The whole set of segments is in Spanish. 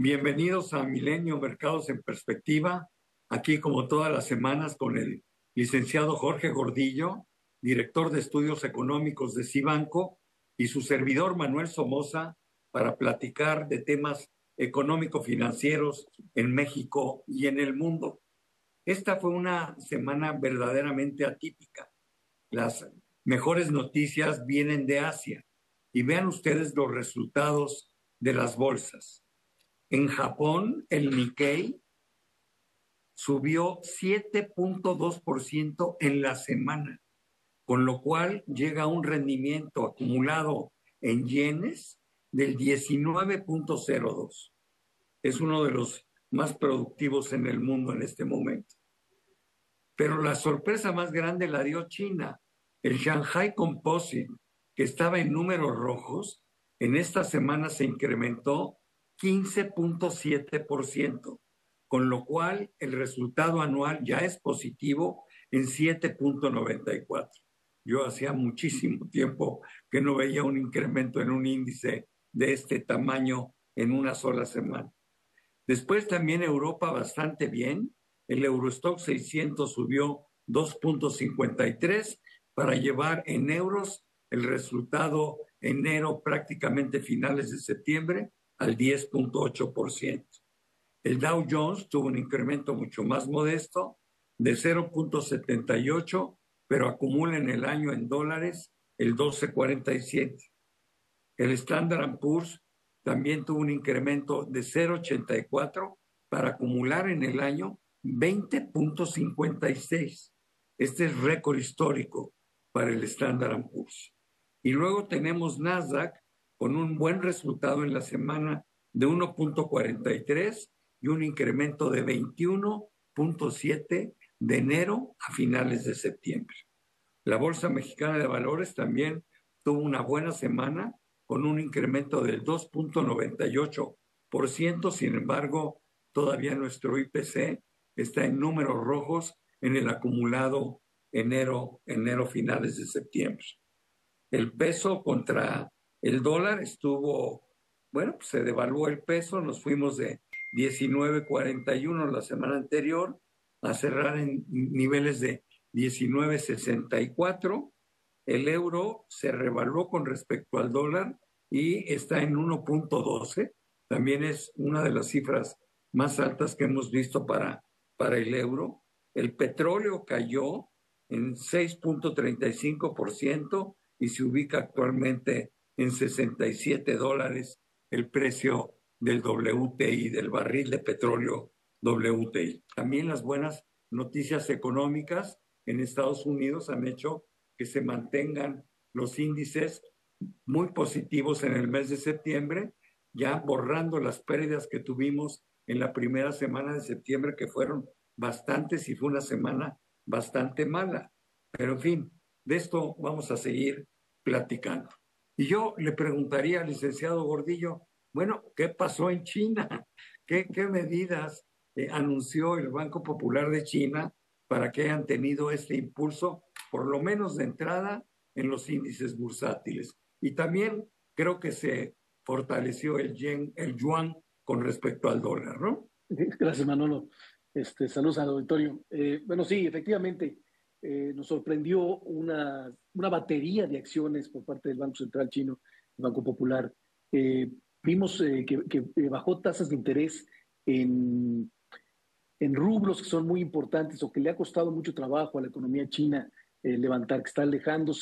Bienvenidos a Milenio Mercados en Perspectiva, aquí como todas las semanas con el licenciado Jorge Gordillo, director de estudios económicos de Cibanco, y su servidor Manuel Somoza para platicar de temas económico-financieros en México y en el mundo. Esta fue una semana verdaderamente atípica. Las mejores noticias vienen de Asia y vean ustedes los resultados de las bolsas. En Japón, el Nikkei subió 7.2% en la semana, con lo cual llega a un rendimiento acumulado en yenes del 19.02. Es uno de los más productivos en el mundo en este momento. Pero la sorpresa más grande la dio China. El Shanghai Composite, que estaba en números rojos, en esta semana se incrementó 15.7%, con lo cual el resultado anual ya es positivo en 7.94. Yo hacía muchísimo tiempo que no veía un incremento en un índice de este tamaño en una sola semana. Después también Europa bastante bien. El Eurostock 600 subió 2.53 para llevar en euros el resultado enero prácticamente finales de septiembre al 10.8%. El Dow Jones tuvo un incremento mucho más modesto de 0.78, pero acumula en el año en dólares el 12.47. El Standard & Poor's también tuvo un incremento de 0.84 para acumular en el año 20.56. Este es récord histórico para el Standard & Poor's. Y luego tenemos Nasdaq con un buen resultado en la semana de 1.43 y un incremento de 21.7 de enero a finales de septiembre. La Bolsa Mexicana de Valores también tuvo una buena semana con un incremento del 2.98%. Sin embargo, todavía nuestro IPC está en números rojos en el acumulado enero finales de septiembre. El peso contra el dólar estuvo, bueno, pues se devaluó el peso, nos fuimos de 19.41 la semana anterior a cerrar en niveles de 19.64. El euro se revaluó con respecto al dólar y está en 1.12. También es una de las cifras más altas que hemos visto para el euro. El petróleo cayó en 6.35% y se ubica actualmente en $67 el precio del WTI, del barril de petróleo WTI. También las buenas noticias económicas en Estados Unidos han hecho que se mantengan los índices muy positivos en el mes de septiembre, ya borrando las pérdidas que tuvimos en la primera semana de septiembre, que fueron bastantes y fue una semana bastante mala. Pero en fin, de esto vamos a seguir platicando. Y yo le preguntaría al licenciado Gordillo, bueno, ¿qué pasó en China? ¿Qué medidas anunció el Banco Popular de China para que hayan tenido este impulso, por lo menos de entrada, en los índices bursátiles? Y también creo que se fortaleció el yuan con respecto al dólar, ¿no? Gracias, Manolo. Saludos al auditorio. Bueno, sí, efectivamente, nos sorprendió una batería de acciones por parte del Banco Central Chino, el Banco Popular. Eh, Vimos que bajó tasas de interés en, en rubros que son muy importantes o que le ha costado mucho trabajo a la economía china levantar, que está alejando.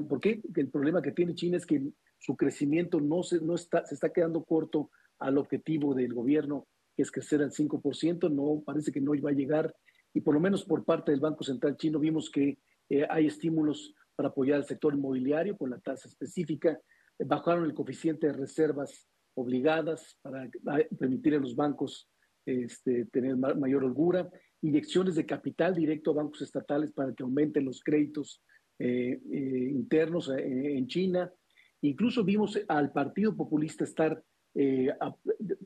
¿Por qué? Que el problema que tiene China es que su crecimiento se está quedando corto al objetivo del gobierno, que es crecer al 5%. No, parece que no iba a llegar, y por lo menos por parte del Banco Central chino vimos que hay estímulos para apoyar al sector inmobiliario con la tasa específica. Bajaron el coeficiente de reservas obligadas para permitir a los bancos tener mayor holgura, inyecciones de capital directo a bancos estatales para que aumenten los créditos internos en China. Incluso vimos al Partido Populista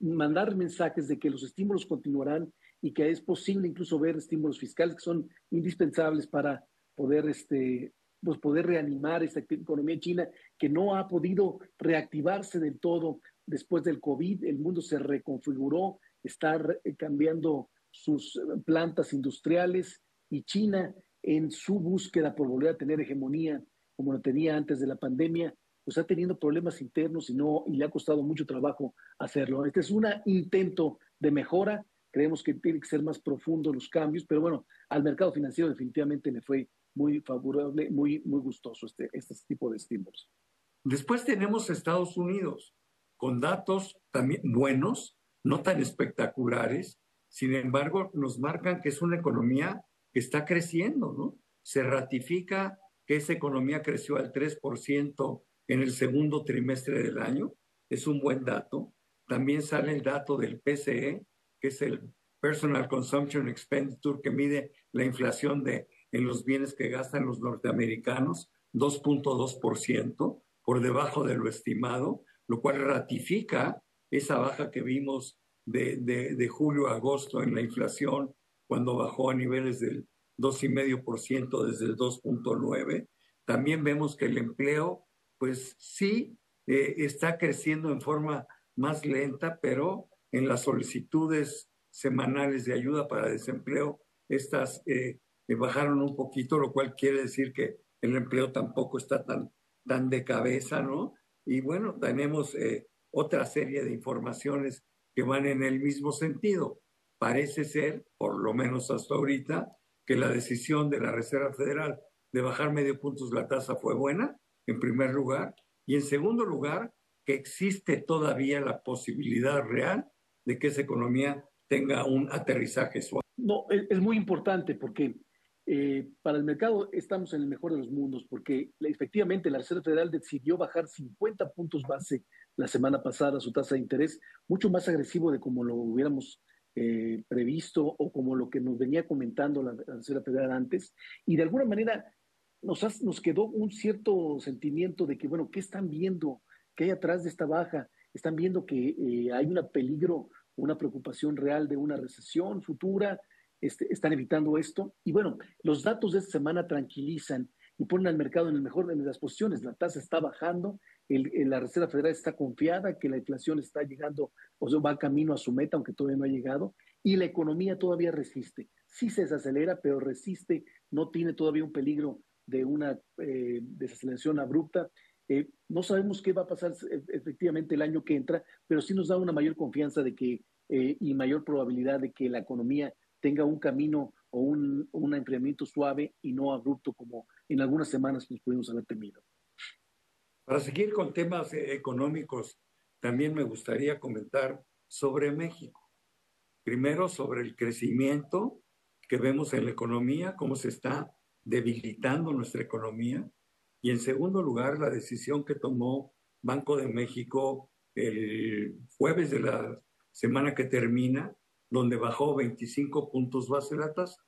mandar mensajes de que los estímulos continuarán y que es posible incluso ver estímulos fiscales que son indispensables para poder poder reanimar esta economía china que no ha podido reactivarse del todo después del COVID, el mundo se reconfiguró, está cambiando sus plantas industriales y China en su búsqueda por volver a tener hegemonía como lo tenía antes de la pandemia, pues está teniendo problemas internos y le ha costado mucho trabajo hacerlo. Este es un intento de mejora, creemos que tiene que ser más profundo los cambios, pero bueno, al mercado financiero definitivamente le fue muy favorable, muy gustoso este tipo de estímulos. Después tenemos Estados Unidos, con datos también buenos, no tan espectaculares, sin embargo, nos marcan que es una economía que está creciendo, ¿no? Se ratifica que esa economía creció al 3% en el segundo trimestre del año, es un buen dato. También sale el dato del PCE, que es el Personal Consumption Expenditure, que mide la inflación en los bienes que gastan los norteamericanos, 2.2%, por debajo de lo estimado, lo cual ratifica esa baja que vimos de julio a agosto en la inflación, cuando bajó a niveles del 2,5% desde el 2,9%. También vemos que el empleo, pues sí, está creciendo en forma más lenta, pero en las solicitudes semanales de ayuda para desempleo, estas bajaron un poquito, lo cual quiere decir que el empleo tampoco está tan de cabeza, ¿no? Y bueno, tenemos otra serie de informaciones que van en el mismo sentido. Parece ser, por lo menos hasta ahorita, que la decisión de la Reserva Federal de bajar medio punto la tasa fue buena, en primer lugar, y en segundo lugar, que existe todavía la posibilidad real de que esa economía tenga un aterrizaje suave. No, es muy importante porque para el mercado estamos en el mejor de los mundos, porque efectivamente la Reserva Federal decidió bajar 50 puntos base la semana pasada su tasa de interés, mucho más agresivo de como lo hubiéramos previsto o como lo que nos venía comentando la Reserva Federal antes, y de alguna manera nos quedó un cierto sentimiento de que, bueno, ¿qué están viendo? ¿Qué hay atrás de esta baja? Están viendo que hay un peligro, una preocupación real de una recesión futura, están evitando esto. Y bueno, los datos de esta semana tranquilizan y ponen al mercado en el mejor de las posiciones. La tasa está bajando, la Reserva Federal está confiada que la inflación está llegando, o sea, va camino a su meta, aunque todavía no ha llegado, y la economía todavía resiste. Sí se desacelera, pero resiste, no tiene todavía un peligro de una desaceleración abrupta. No sabemos qué va a pasar efectivamente el año que entra, pero sí nos da una mayor confianza de que y mayor probabilidad de que la economía tenga un camino o un enfriamiento suave y no abrupto como en algunas semanas nos pudimos haber temido. Para seguir con temas económicos, también me gustaría comentar sobre México. Primero, sobre el crecimiento que vemos en la economía, cómo se está debilitando nuestra economía. Y en segundo lugar, la decisión que tomó Banco de México el jueves de la semana que termina, donde bajó 25 puntos base la tasa.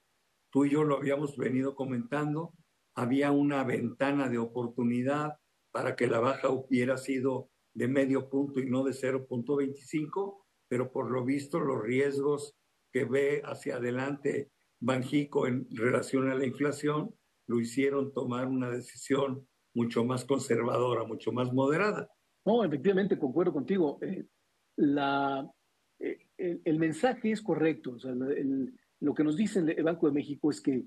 Tú y yo lo habíamos venido comentando, había una ventana de oportunidad para que la baja hubiera sido de medio punto y no de 0,25, pero por lo visto los riesgos que ve hacia adelante Banjico en relación a la inflación lo hicieron tomar una decisión mucho más conservadora, mucho más moderada. No, efectivamente, concuerdo contigo. El mensaje es correcto. O sea, lo que nos dice el Banco de México es que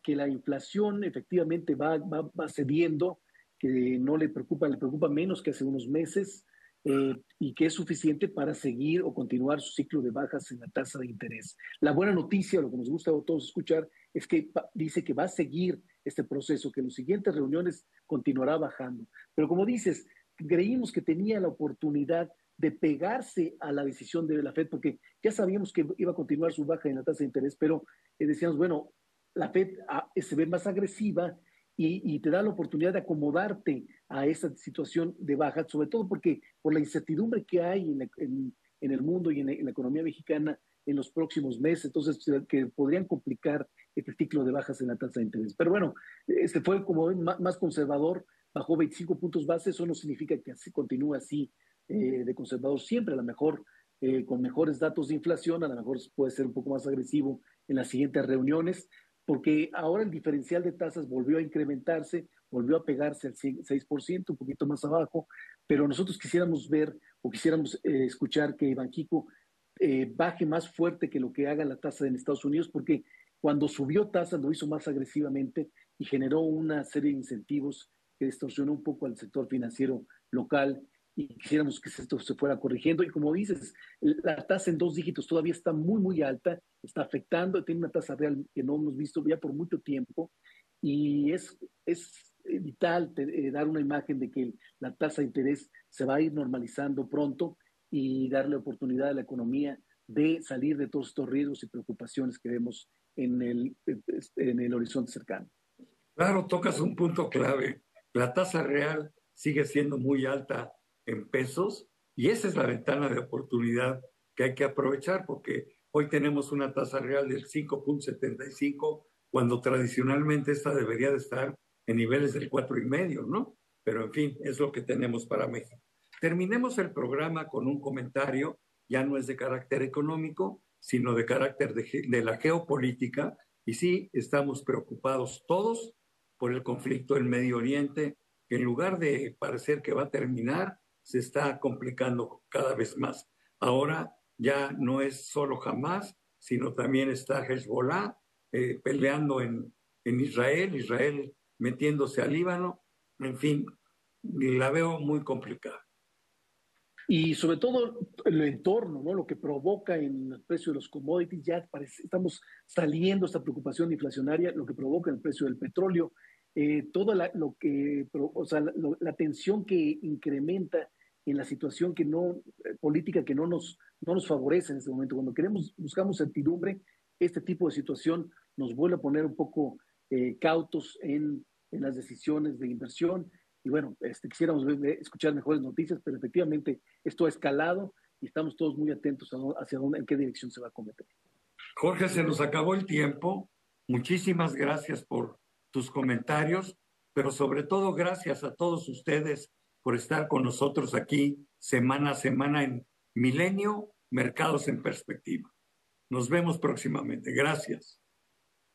la inflación efectivamente va cediendo, que no le preocupa menos que hace unos meses, y que es suficiente para seguir o continuar su ciclo de bajas en la tasa de interés. La buena noticia, lo que nos gusta a todos escuchar, es que dice que va a seguir este proceso, que en las siguientes reuniones continuará bajando. Pero como dices, creímos que tenía la oportunidad de pegarse a la decisión de la Fed, porque ya sabíamos que iba a continuar su baja en la tasa de interés, pero decíamos, bueno, la Fed se ve más agresiva y te da la oportunidad de acomodarte a esa situación de baja, sobre todo porque por la incertidumbre que hay en el mundo y en la economía mexicana en los próximos meses, entonces que podrían complicar este ciclo de bajas en la tasa de interés. Pero bueno, este fue como más conservador, bajó 25 puntos base, eso no significa que así continúe así de conservador siempre, a lo mejor con mejores datos de inflación, a lo mejor puede ser un poco más agresivo en las siguientes reuniones, porque ahora el diferencial de tasas volvió a incrementarse, volvió a pegarse al 6%, un poquito más abajo, pero nosotros quisiéramos ver o quisiéramos escuchar que Banxico baje más fuerte que lo que haga la tasa en Estados Unidos, porque cuando subió tasas lo hizo más agresivamente y generó una serie de incentivos que distorsionó un poco al sector financiero local y quisiéramos que esto se fuera corrigiendo. Y como dices, la tasa en 2 dígitos todavía está muy, muy alta, está afectando, tiene una tasa real que no hemos visto ya por mucho tiempo y es vital dar una imagen de que la tasa de interés se va a ir normalizando pronto y darle oportunidad a la economía de salir de todos estos riesgos y preocupaciones que vemos en el horizonte cercano. Claro, tocas un punto clave. La tasa real sigue siendo muy alta en pesos y esa es la ventana de oportunidad que hay que aprovechar porque hoy tenemos una tasa real del 5,75 cuando tradicionalmente esta debería de estar en niveles del 4,5, ¿no? Pero en fin, es lo que tenemos para México. Terminemos el programa con un comentario, ya no es de carácter económico, sino de carácter de la geopolítica, y sí, estamos preocupados todos por el conflicto en Medio Oriente, que en lugar de parecer que va a terminar, se está complicando cada vez más. Ahora ya no es solo Hamas, sino también está Hezbollah peleando en Israel metiéndose al Líbano, en fin, la veo muy complicada. Y sobre todo el entorno, ¿no? Lo que provoca en el precio de los commodities, ya estamos saliendo esta preocupación inflacionaria, lo que provoca en el precio del petróleo, todo lo que, o sea, la tensión que incrementa en la situación que no, política que no nos favorece en este momento. Cuando buscamos certidumbre, este tipo de situación nos vuelve a poner un poco cautos en las decisiones de inversión. Y bueno, quisiéramos escuchar mejores noticias, pero efectivamente esto ha escalado y estamos todos muy atentos hacia dónde, en qué dirección se va a cometer. Jorge, se nos acabó el tiempo. Muchísimas gracias por tus comentarios, pero sobre todo gracias a todos ustedes por estar con nosotros aquí semana a semana en Milenio, Mercados en Perspectiva. Nos vemos próximamente. Gracias.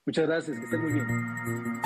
Muchas gracias, que estén muy bien.